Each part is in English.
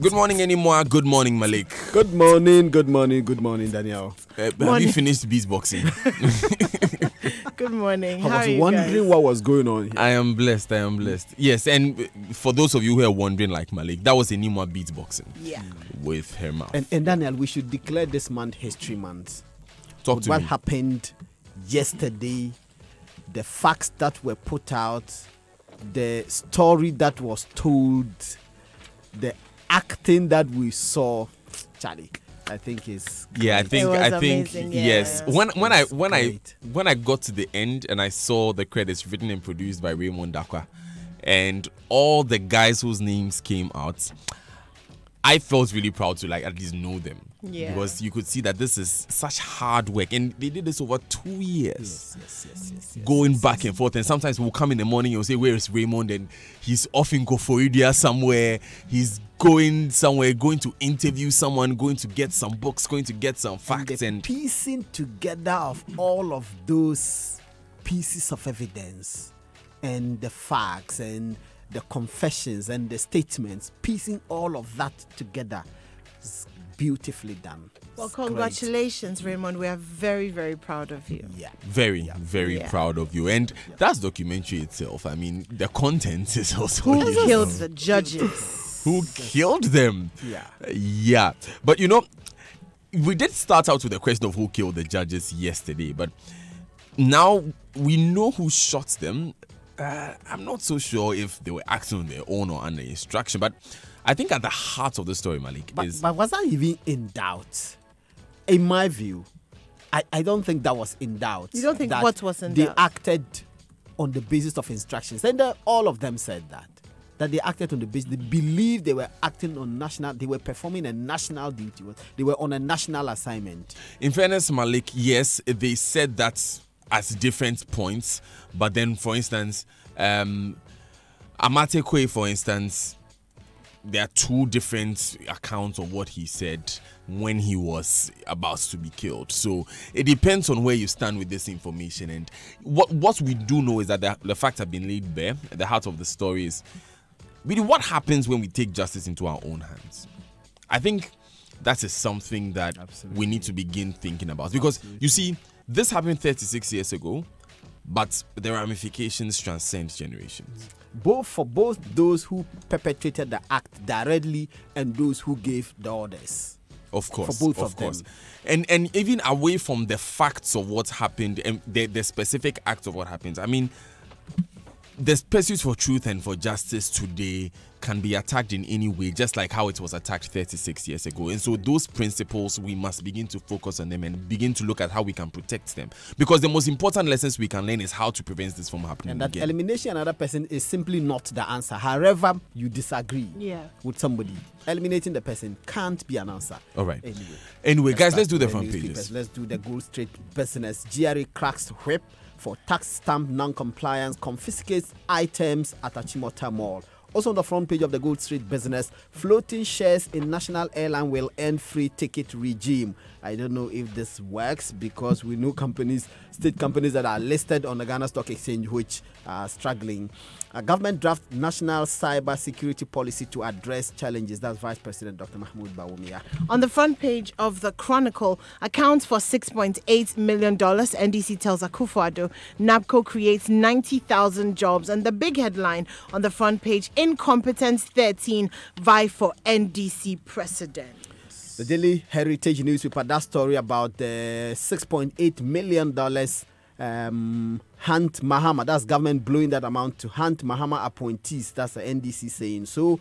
Good morning, anymore. Good morning, Malik. Good morning, Daniel. Have you finished beatboxing? Good morning. I was wondering what was going on here. I am blessed. Yes, and for those of you who are wondering, like Malik, that was Enimwa beatboxing. Yeah. With her mouth. And Daniel, we should declare this month History Month. Talk to what me. happened yesterday, the facts that were put out, the story that was told, the acting that we saw, Charlie. I think is yeah. I think amazing, yeah. yes. When I got to the end and I saw the credits written and produced by Raymond Dakwa, and all the guys whose names came out, I felt really proud to like at least know them. Yeah. Because you could see that this is such hard work, and they did this over 2 years. Yes, Going back and forth, and sometimes we'll come in the morning and we'll say, where is Raymond? And he's off in Koforidia somewhere. He's going somewhere, going to interview someone, going to get some books, going to get some facts, and piecing together of all of those pieces of evidence and the facts and the confessions and the statements, piecing all of that together is beautifully done. Well, It's congratulations, Raymond. We are very, very proud of you. great. Yeah. very Yeah. proud of you. And that's documentary itself. I mean, the content is also Who huge. killed the judges? Who killed them? Yeah. Yeah. But you know, we did start out with the question of who killed the judges yesterday, but now we know who shot them. I'm not so sure if they were acting on their own or under instruction, but I think at the heart of the story, Malik, is... But was that even in doubt? In my view, I don't think that was in doubt. You don't think that what was in they doubt? acted on the basis of instructions. And all of them said that they acted on the basis, they believed they were acting on national, they were performing a national duty. They were on a national assignment. In fairness, Malik, yes, they said that at different points, but then, for instance, Amate Kwe, for instance, there are two different accounts of what he said when he was about to be killed. So it depends on where you stand with this information. And what we do know is that the facts have been laid bare. The heart of the story is really what happens when we take justice into our own hands. I think that is something that we need to begin thinking about. Because you see, this happened 36 years ago, but the ramifications transcend generations. For both those who perpetrated the act directly and those who gave the orders. Of course, for both of of course. them. And even away from the facts of what happened and the specific acts of what happens, I mean, the pursuit for truth and for justice today can be attacked in any way, just like how it was attacked 36 years ago. And so those principles, we must begin to focus on them and begin to look at how we can protect them. Because the most important lessons we can learn is how to prevent this from happening And that again. elimination another person is simply not the answer. However you disagree with somebody, eliminating the person can't be an answer. All right. Anyway, guys, let's do the front newspapers. pages. Let's do the Gold Street Business. GRA cracks whip for tax stamp non-compliance, confiscates items at Achimota Mall. Also on the front page of the Gold Street Business, floating shares in National Airline will end free ticket regime. I don't know if this works because we know state companies that are listed on the Ghana Stock Exchange which are struggling. A government draft national cyber security policy to address challenges. That's Vice President Dr. Mahmoud Bawumia. On the front page of the Chronicle, accounts for $6.8 million. NDC tells Akufo-Addo NABCO creates 90,000 jobs. And the big headline on the front page, Incompetence 13 vie for NDC president. The Daily Heritage newspaper, that story about the $6.8 million Hunt Mahama, that's government blowing that amount to Hunt Mahama appointees, that's the NDC saying. So,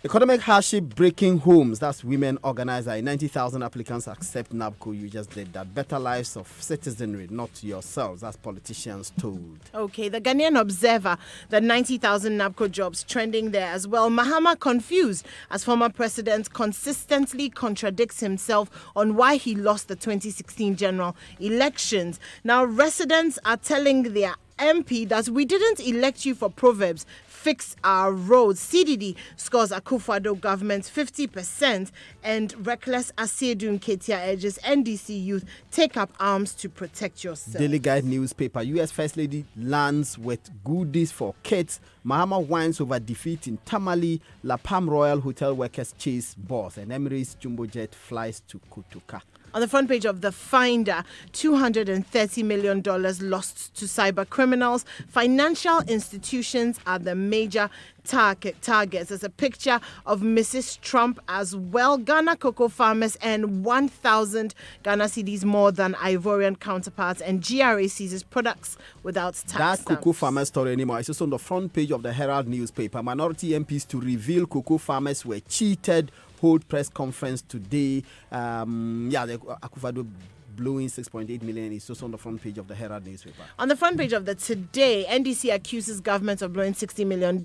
economic hardship breaking homes, that's women organizer. 90,000 applicants accept NABCO, you just did that. Better lives of citizenry, not yourselves, that's politicians told. Okay, the Ghanaian Observer, the 90,000 NABCO jobs trending there as well. Mahama confused as former president consistently contradicts himself on why he lost the 2016 general elections. Now, residents are telling their MP that we didn't elect you for proverbs. fix our roads. CDD scores Akufo-Addo government 50%, and reckless Asiedu Nketia urges NDC youth take up arms to protect yourself. Daily Guide newspaper. U.S. First Lady lands with goodies for kids. Mahama whines over defeat in Tamale. La Palm Royal Hotel workers chase boss. And Emirates Jumbo Jet flies to Kotoka. On the front page of The Finder, $230 million lost to cyber criminals. Financial institutions are the major targets. There's a picture of Mrs. Trump as well. Ghana cocoa farmers earn 1,000 Ghana cedis more than Ivorian counterparts, and GRA seizes products without tax That stamps. cocoa farmer story anymore. It's also on the front page of the Herald newspaper. Minority MPs to reveal cocoa farmers were cheated. Hold press conference today. The Akufo-Addo blowing 6.8 million is also on the front page of the Herald newspaper. On the front page of the Today, NDC accuses government of blowing $60 million.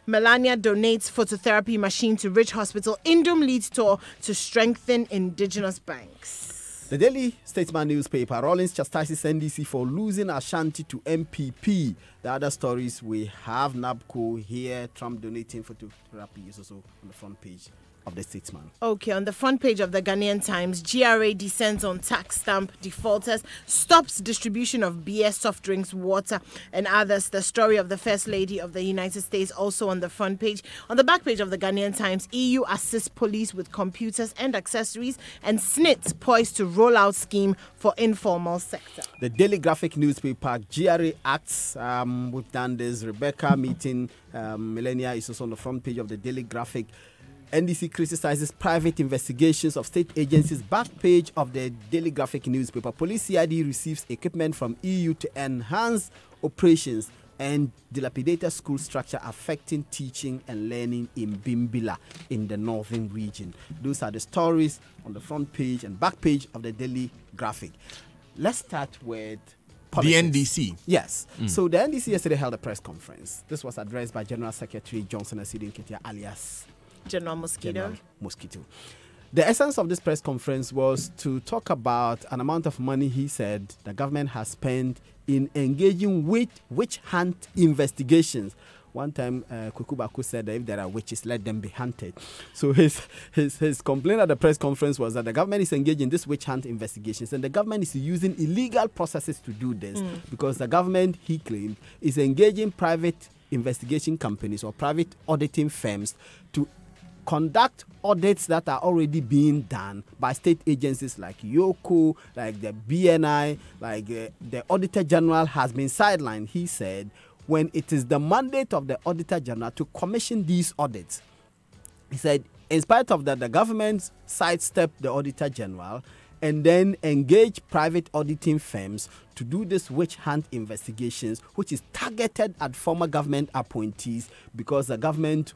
Melania donates phototherapy machine to Rich Hospital. Indom leads tour to strengthen indigenous banks. The Daily Statesman newspaper. Rawlings chastises NDC for losing Ashanti to MPP. The other stories we have: NABCO here, Trump donating phototherapy is also on the front page of the Statesman. Okay, on the front page of the Ghanaian Times, GRA descends on tax stamp defaulters, stops distribution of beer, soft drinks, water, and others. The story of the First Lady of the United States also on the front page. On the back page of the Ghanaian Times, EU assists police with computers and accessories, and SNIT poised to roll out scheme for informal sector. The Daily Graphic newspaper, GRA acts. We've done this. Rebecca meeting Millennia is also on the front page of the Daily Graphic. NDC criticizes private investigations of state agencies. Back page of the Daily Graphic newspaper. Police CID receives equipment from EU to enhance operations, and dilapidated school structure affecting teaching and learning in Bimbilla in the northern region. Those are the stories on the front page and back page of the Daily Graphic. Let's start with politics. The NDC. Yes. So the NDC yesterday held a press conference. This was addressed by General Secretary Johnson Asiedu Nketia, alias General Mosquito. General Mosquito. The essence of this press conference was to talk about an amount of money he said the government has spent in engaging with witch hunt investigations. One time, Kwaku Baku said that if there are witches, let them be hunted. So his complaint at the press conference was that the government is engaged in this witch hunt investigations, and the government is using illegal processes to do this because the government, he claimed, is engaging private investigation companies or private auditing firms to conduct audits that are already being done by state agencies like Yoko, like the BNI, like the Auditor General has been sidelined, he said, when it is the mandate of the Auditor General to commission these audits. He said, in spite of that, the government sidestepped the Auditor General and then engage private auditing firms to do this witch hunt investigations, which is targeted at former government appointees because the government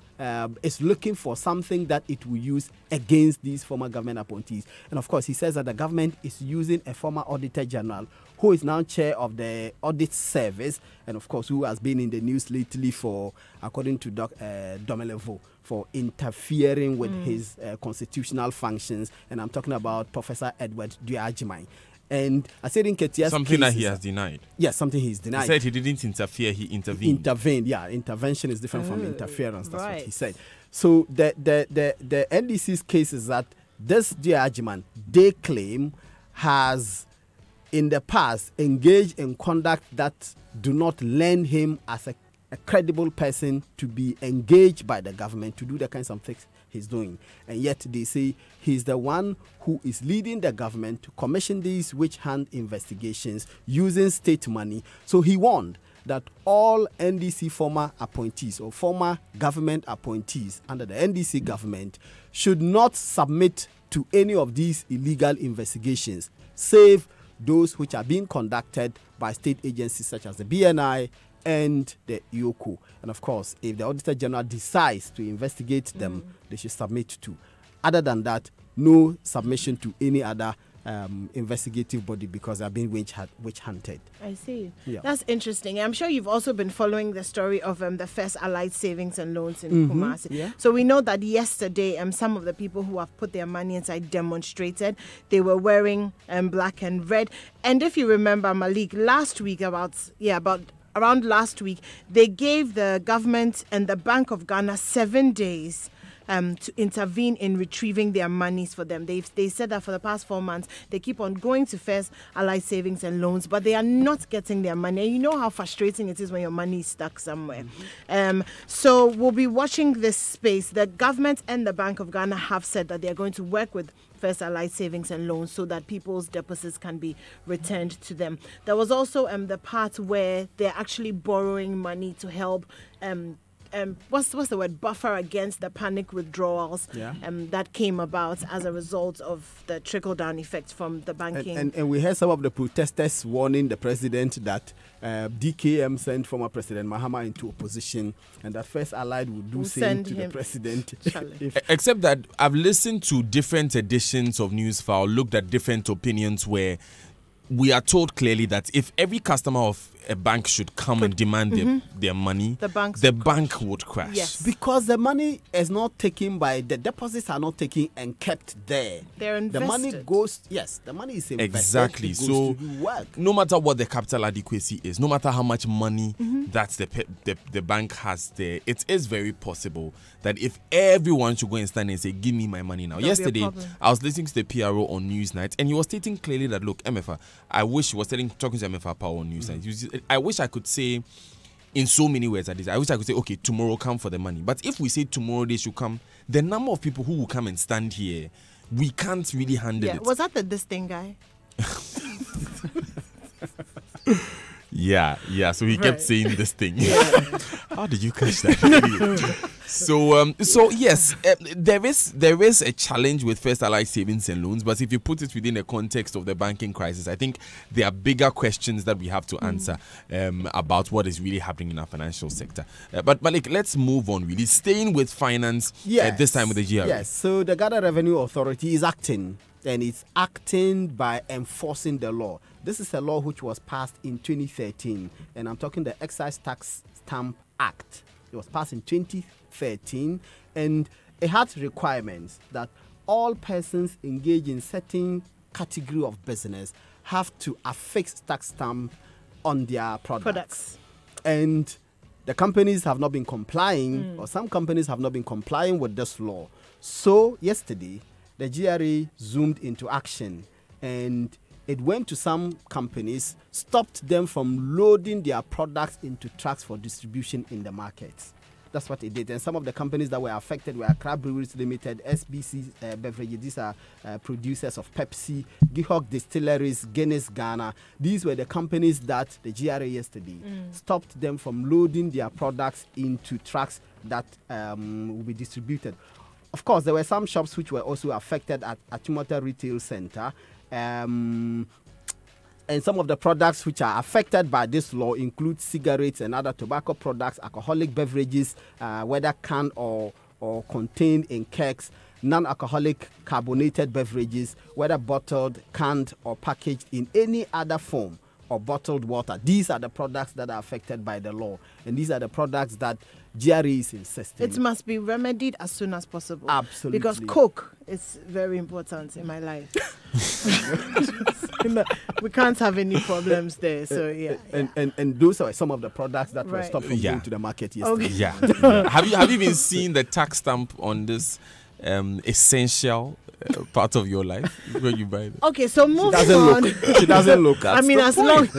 is looking for something that it will use against these former government appointees. And of course, he says that the government is using a former Auditor General who is now chair of the Audit Service, and of course, who has been in the news lately for, according to Domelevo, for interfering with his constitutional functions. And I'm talking about Professor Edward Duajimai. And Asiedu Nketia's something that he has denied. Yes, something he's denied. He said he didn't interfere, he intervened. Intervened, yeah. Intervention is different from interference. That's right. what he said. So the NDC's case is that this Duajimai, they claim, has in the past engaged in conduct that do not lend him as a credible person to be engaged by the government to do the kinds of things he's doing. And yet they say he's the one who is leading the government to commission these witch hunt investigations using state money. So he warned that all NDC former appointees or former government appointees under the NDC government should not submit to any of these illegal investigations, save those which are being conducted by state agencies such as the BNI and the Yoko. And of course, if the Auditor General decides to investigate them, they should submit to. Other than that, no submission to any other investigative body because they're being witch hunted. I see. Yeah. That's interesting. I'm sure you've also been following the story of the First Allied Savings and Loans in Kumasi. Yeah. So we know that yesterday some of the people who have put their money inside demonstrated. They were wearing black and red. And if you remember, Malik, last week about around last week, they gave the government and the Bank of Ghana 7 days to intervene in retrieving their monies for them. They said that for the past 4 months, they keep on going to First Allied Savings and Loans, but they are not getting their money. And you know how frustrating it is when your money is stuck somewhere. So we'll be watching this space. The government and the Bank of Ghana have said that they are going to work with First Allied Savings and Loans so that people's deposits can be returned to them. There was also the part where they're actually borrowing money to help what's the word, buffer against the panic withdrawals that came about as a result of the trickle-down effect from the banking. And we heard some of the protesters warning the president that DKM sent former President Mahama into opposition, and that First Allied would do same to the president. Except that I've listened to different editions of Newsfile, looked at different opinions where we are told clearly that if every customer of a bank should come and demand their money, the bank would crash. Yes, because the money is not taken by, the deposits are not taken and kept there. They're invested. The money goes, the money is invested. Exactly. So to do work. No matter what the capital adequacy is, no matter how much money that the bank has there, it is very possible that if everyone should go and stand and say, give me my money now. Yesterday, I was listening to the PRO on Newsnight, and he was stating clearly that, look, MFA, I wish he was talking to MFA Power on Newsnight. I wish I could say in so many words at this. I wish I could say, okay, tomorrow come for the money. But if we say tomorrow they should come, the number of people who will come and stand here, we can't really handle it. Was that this thing guy? Yeah. So he kept saying this thing. How did you catch that? So yes, there is a challenge with First Allied Savings and Loans, but if you put it within the context of the banking crisis, I think there are bigger questions that we have to answer about what is really happening in our financial sector. But Malik, let's move on. Really, staying with finance. This time with the GRA. Yes. So the Ghana Revenue Authority is acting. And it's acting by enforcing the law. This is a law which was passed in 2013, and I'm talking the Excise Tax Stamp Act. It was passed in 2013, and it had requirements that all persons engaged in certain category of business have to affix tax stamp on their products. And the companies have not been complying, or some companies have not been complying with this law. So yesterday, the GRA zoomed into action, and it went to some companies, stopped them from loading their products into trucks for distribution in the market. That's what it did. And some of the companies that were affected were Accra Breweries Limited, SBC Beverages. These are producers of Pepsi, Gihok Distilleries, Guinness Ghana. These were the companies that the GRA yesterday stopped them from loading their products into trucks that will be distributed. Of course, there were some shops which were also affected at Achimota Retail Center. And some of the products which are affected by this law include cigarettes and other tobacco products, alcoholic beverages, whether canned or contained in kegs, non-alcoholic carbonated beverages, whether bottled, canned, or packaged in any other form, or bottled water. These are the products that are affected by the law. And these are the products that GRA is insisting. It must be remedied as soon as possible. Absolutely. Because Coke is very important in my life. We can't have any problems there. So, And those are some of the products that were stopped from going to the market yesterday. Okay. Have you been seeing the tax stamp on this essential part of your life when you buy it? Okay, so moving on. She doesn't look at. I mean, as long as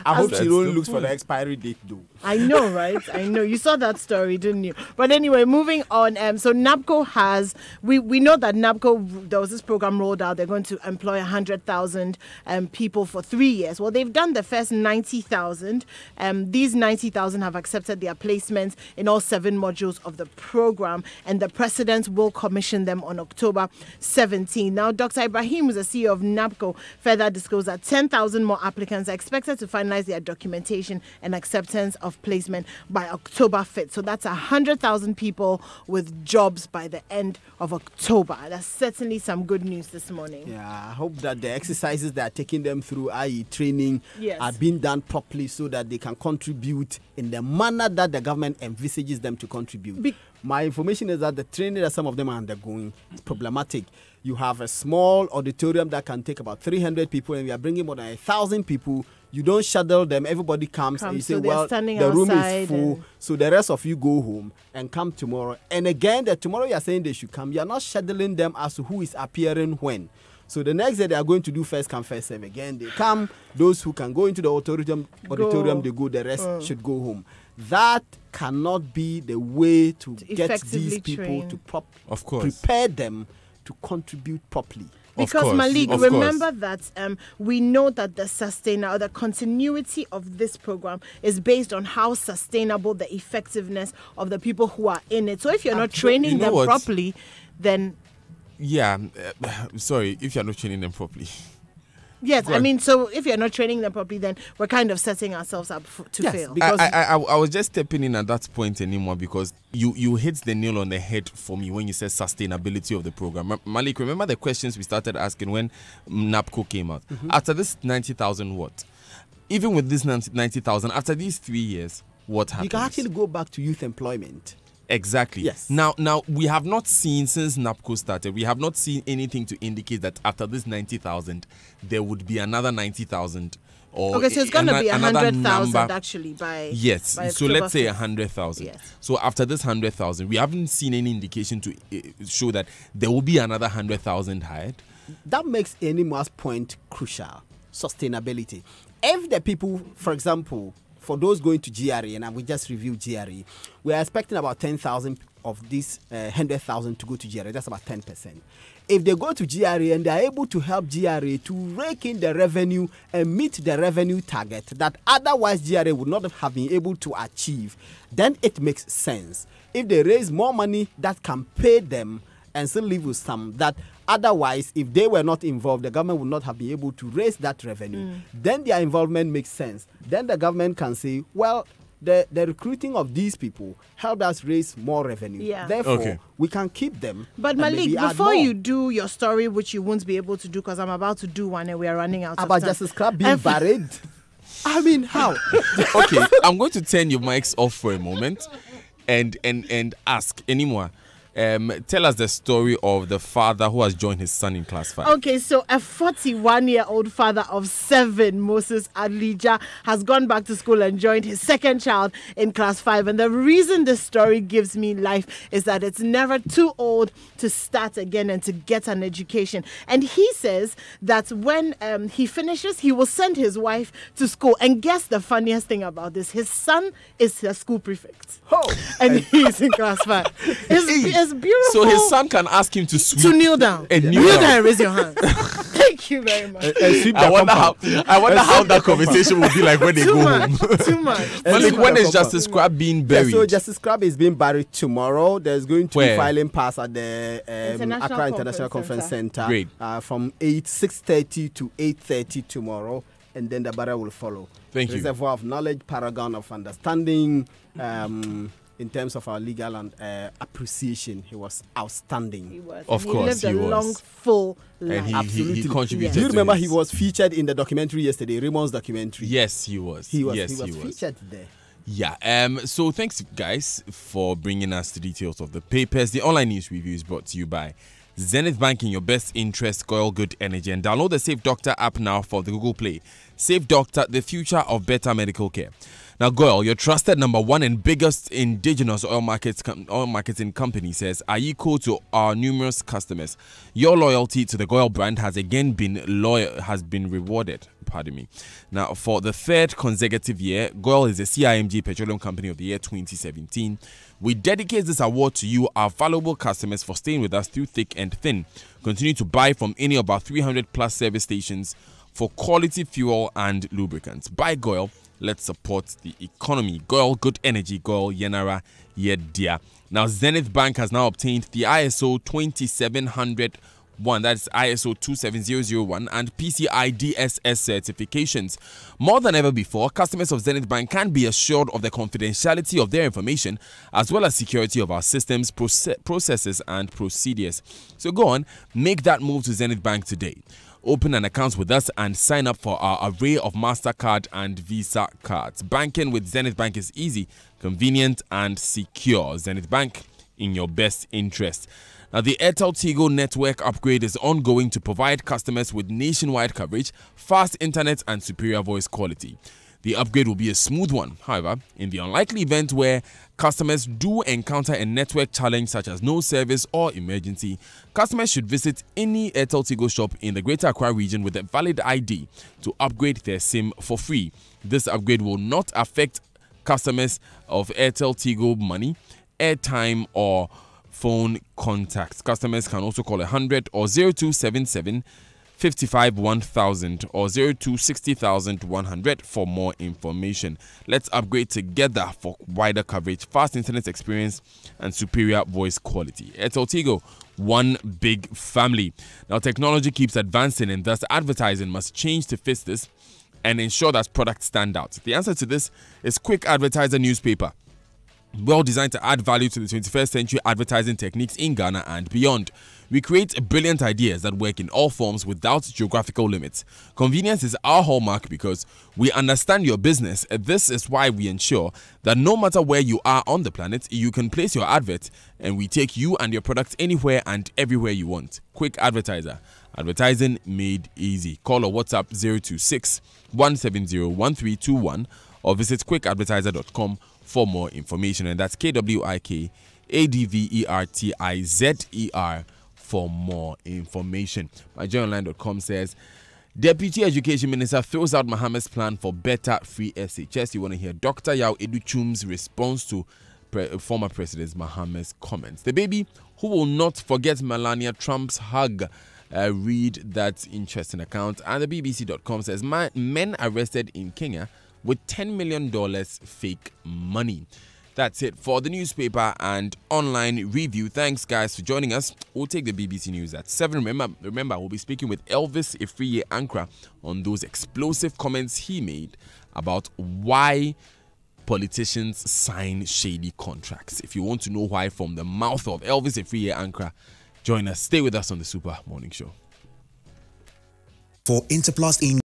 I hope she don't look for the expiry date though. I know, right? I know. You saw that story, didn't you? But anyway, moving on. So NABCO has, we know that NABCO, there was this program rolled out. They're going to employ 100,000 people for 3 years. Well, they've done the first 90,000. These 90,000 have accepted their placements in all 7 modules of the program, and the president will commission them on October 17. Now, Dr. Ibrahim, who's the CEO of NABCO, further disclosed that 10,000 more applicants are expected to finalize their documentation and acceptance of placement by October 5th. So that's 100,000 people with jobs by the end of October. That's certainly some good news this morning. Yeah, I hope that the exercises that are taking them through, i.e. training, are being done properly so that they can contribute in the manner that the government envisages them to contribute. My information is that the training that some of them are undergoing is problematic. You have a small auditorium that can take about 300 people, and we are bringing more than 1,000 people. You don't shuttle them. Everybody comes and you say, so well, the room is full, so the rest of you go home and come tomorrow. And again, tomorrow you are saying they should come. You are not shuttling them as to who is appearing when. So the next day they are going to do first come, first serve. Again, they come. Those who can go into the auditorium, they go. The rest should go home. That cannot be the way to get these people to prepare them to contribute properly. Because Malik, remember that we know that the continuity of this program is based on how sustainable the effectiveness of the people who are in it. So if you're not training them properly, then... Yeah, sorry, if you're not training them properly. Yes, I mean, so if you're not training them properly, then we're kind of setting ourselves up to fail. Because I was just stepping in at that point anymore because you hit the nail on the head for me when you said sustainability of the program. Malik, remember the questions we started asking when NABCO came out? After this 90,000 what? Even with this 90,000, after these 3 years, what happens? You can actually go back to youth employment. Exactly. Yes. Now we have not seen since NABCO started. We have not seen anything to indicate that after this 90,000, there would be another 90,000. Okay, so it's going to be 100,000 actually by. Yes. By so let's say 100,000. Yes. So after this 100,000, we haven't seen any indication to show that there will be another 100,000 hired. That makes Enima's point crucial. Sustainability. If the people, for example, for those going to GRE, and we just reviewed GRE, we are expecting about 10,000 of these 100,000 to go to GRE. That's about 10%. If they go to GRE and they are able to help GRE to rake in the revenue and meet the revenue target that otherwise GRE would not have been able to achieve, then it makes sense. If they raise more money that can pay them and still live with some that otherwise, if they were not involved, the government would not have been able to raise that revenue. Then their involvement makes sense. Then the government can say, well, the recruiting of these people helped us raise more revenue. Yeah. Therefore, we can keep them. But Malik, before you do your story, which you won't be able to do because I'm about to do one and we are running out of time. About Justice Club being buried? I mean, how? Okay, I'm going to turn your mics off for a moment and ask anymore. Tell us the story of the father who has joined his son in class 5. Okay, so a 41-year-old father of 7, Moses Adlija, has gone back to school and joined his second child in class 5. And the reason this story gives me life is that it's never too old to start again and to get an education. And he says that when he finishes, he will send his wife to school. And guess the funniest thing about this? His son is a school prefect. Oh. And he's in class 5. It's beautiful. So his son can ask him to sweep. To kneel down. And kneel down and raise your hand. Thank you very much. I wonder how that conversation will be like when they go home. Too much. When is Justice Crab being buried? So Justice Crab is being buried tomorrow. There's going to be filing pass at the Accra International Conference Center. Great. From 6:30 to 8:30 tomorrow, and then the burial will follow. Thank you. Reservoir of knowledge, paragon of understanding. In terms of our legal and appreciation, he was outstanding. He was. Of course, he lived a long, full life. And Absolutely. he contributed. Do you to remember this. he was featured in the documentary yesterday, Raymond's documentary? Yes, he was. He was Yes. featured there. Yeah. So thanks, guys, for bringing us the details of the papers. The online news review is brought to you by Zenith Bank, in your best interest, Goil Good Energy. And download the Safe Doctor app now for the Google Play. Safe Doctor, the future of better medical care. Now, Goil, your trusted #1 and biggest indigenous oil marketing company, says, are equal to our numerous customers. Your loyalty to the Goil brand has again been rewarded. Pardon me. Now, for the third consecutive year, Goil is the CIMG Petroleum Company of the Year 2017. We dedicate this award to you, our valuable customers, for staying with us through thick and thin. Continue to buy from any of our 300 plus service stations for quality fuel and lubricants. Buy Goil. Let's support the economy. Goil Good Energy, Goil Yenara Yedia. Now, Zenith Bank has now obtained the ISO 27001, that's ISO 27001, and PCI DSS certifications. More than ever before, customers of Zenith Bank can be assured of the confidentiality of their information, as well as security of our systems, processes, and procedures. So go on, make that move to Zenith Bank today. Open an account with us and sign up for our array of MasterCard and Visa cards. Banking with Zenith Bank is easy, convenient, and secure. Zenith Bank, in your best interest. Now, the Airtel Tigo network upgrade is ongoing to provide customers with nationwide coverage, fast internet, and superior voice quality. The upgrade will be a smooth one. However, in the unlikely event where customers do encounter a network challenge such as no service or emergency, customers should visit any Airtel Tigo shop in the Greater Accra region with a valid ID to upgrade their SIM for free. This upgrade will not affect customers of Airtel Tigo Money, airtime, or phone contacts. Customers can also call 100 or 0277 55 1000 or 02 60100 for more information. Let's upgrade together for wider coverage, fast internet experience, and superior voice quality. Airtel Tigo, one big family. Now, technology keeps advancing, and thus advertising must change to fit this and ensure that products stand out. The answer to this is Quick Advertiser newspaper, well designed to add value to the 21st century advertising techniques in Ghana and beyond. We create brilliant ideas that work in all forms without geographical limits. Convenience is our hallmark because we understand your business. This is why we ensure that no matter where you are on the planet, you can place your advert and we take you and your products anywhere and everywhere you want. Quick Advertiser. Advertising made easy. Call or WhatsApp 026 170 1321 or visit quickadvertiser.com for more information. And that's KWIKADVERTIZER for more information. MyJoyOnline.com says, Deputy Education Minister throws out Mohammed's plan for better free SHS. You want to hear Dr. Yao Educhum's response to former President Mohammed's comments. The baby who will not forget Melania Trump's hug. Read that interesting account. And the BBC.com says, men arrested in Kenya with $10 million fake money. That's it for the newspaper and online review. Thanks, guys, for joining us. We'll take the BBC News at 7. Remember, we'll be speaking with Elvis Ifriye Ankra on those explosive comments he made about why politicians sign shady contracts. If you want to know why from the mouth of Elvis Ifriye Ankra, join us. Stay with us on the Super Morning Show. For Interplus in